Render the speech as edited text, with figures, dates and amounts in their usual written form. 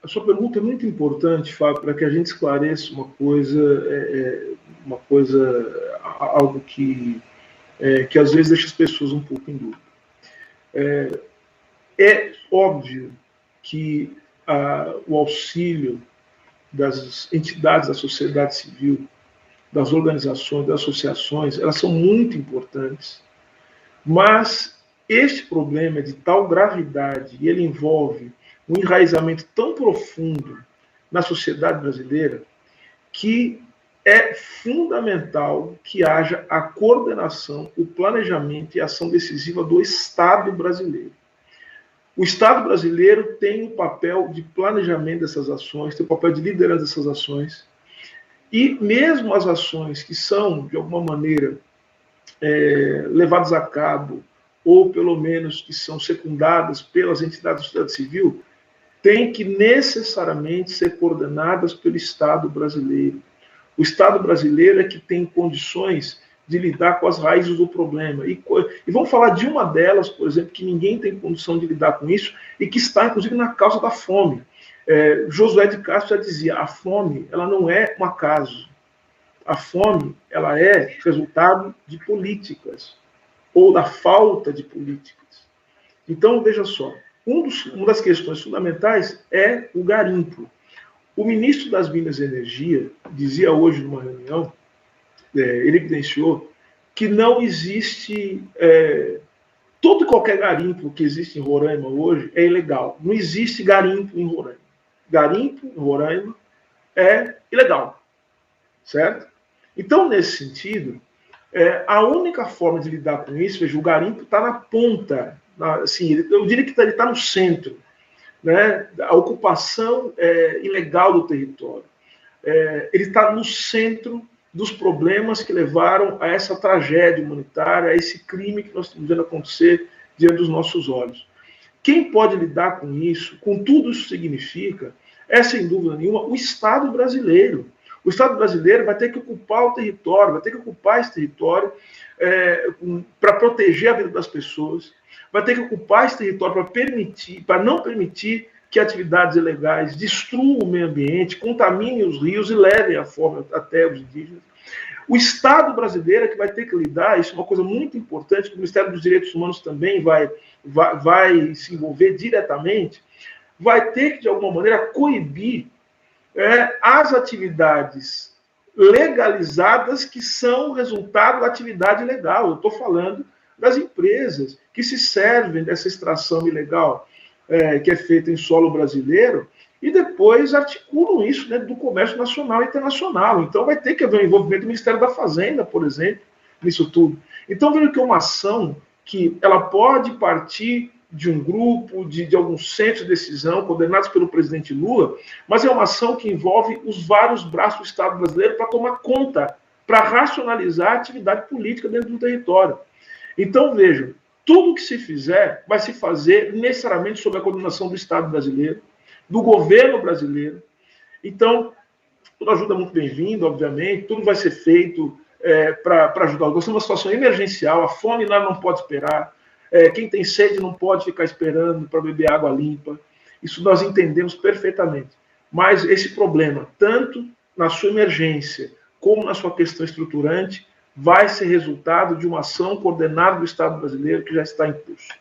A sua pergunta é muito importante, Fábio, para que a gente esclareça uma coisa, algo que às vezes deixa as pessoas um pouco em dúvida. É óbvio que o auxílio das entidades da sociedade civil, das organizações, das associações, elas são muito importantes, mas este problema é de tal gravidade e ele envolve um enraizamento tão profundo na sociedade brasileira que é fundamental que haja a coordenação, o planejamento e a ação decisiva do Estado brasileiro. O Estado brasileiro tem o papel de planejamento dessas ações, tem o papel de liderança dessas ações, e mesmo as ações que são, de alguma maneira, levadas a cabo, ou pelo menos que são secundadas pelas entidades da sociedade civil, têm que necessariamente ser coordenadas pelo Estado brasileiro. O Estado brasileiro é que tem condições de lidar com as raízes do problema. E vamos falar de uma delas, por exemplo, que ninguém tem condição de lidar com isso e que está, inclusive, na causa da fome. Josué de Castro já dizia, a fome ela não é um acaso. A fome ela é resultado de políticas ou da falta de políticas. Então, veja só, uma das questões fundamentais é o garimpo. O ministro das Minas e Energia dizia hoje numa reunião, ele evidenciou que não existe... todo e qualquer garimpo que existe em Roraima hoje é ilegal. Não existe garimpo em Roraima. Garimpo em Roraima é ilegal. Certo? Então, nesse sentido, a única forma de lidar com isso, veja, o garimpo está na ponta, assim, eu diria que ele está no centro, né? A ocupação ilegal do território. Ele está no centro dos problemas que levaram a essa tragédia humanitária, a esse crime que nós estamos vendo acontecer diante dos nossos olhos. Quem pode lidar com isso, com tudo isso significa, é sem dúvida nenhuma o Estado brasileiro. O Estado brasileiro vai ter que ocupar o território, vai ter que ocupar esse território para proteger a vida das pessoas, vai ter que ocupar esse território para não permitir que atividades ilegais destruam o meio ambiente, contaminem os rios e levem a fome até os indígenas. O Estado brasileiro é que vai ter que lidar, isso é uma coisa muito importante, que o Ministério dos Direitos Humanos também vai se envolver diretamente, vai ter que, de alguma maneira, coibir as atividades legalizadas que são resultado da atividade ilegal. Eu estou falando das empresas que se servem dessa extração ilegal que é feita em solo brasileiro e depois articulam isso dentro do comércio nacional e internacional. Então vai ter que haver um envolvimento do Ministério da Fazenda, por exemplo, nisso tudo. Então veja que é uma ação que ela pode partir de um grupo, de alguns centros de decisão coordenados pelo presidente Lula, mas é uma ação que envolve os vários braços do Estado brasileiro para tomar conta, para racionalizar a atividade política dentro do território. Então, vejam, tudo que se fizer vai se fazer necessariamente sob a coordenação do Estado brasileiro, do governo brasileiro. Então, toda ajuda é muito bem-vinda, obviamente, tudo vai ser feito para ajudar. Nós estamos numa situação emergencial, a fome lá não pode esperar, quem tem sede não pode ficar esperando para beber água limpa. Isso nós entendemos perfeitamente. Mas esse problema, tanto na sua emergência como na sua questão estruturante, vai ser resultado de uma ação coordenada do Estado brasileiro que já está em curso.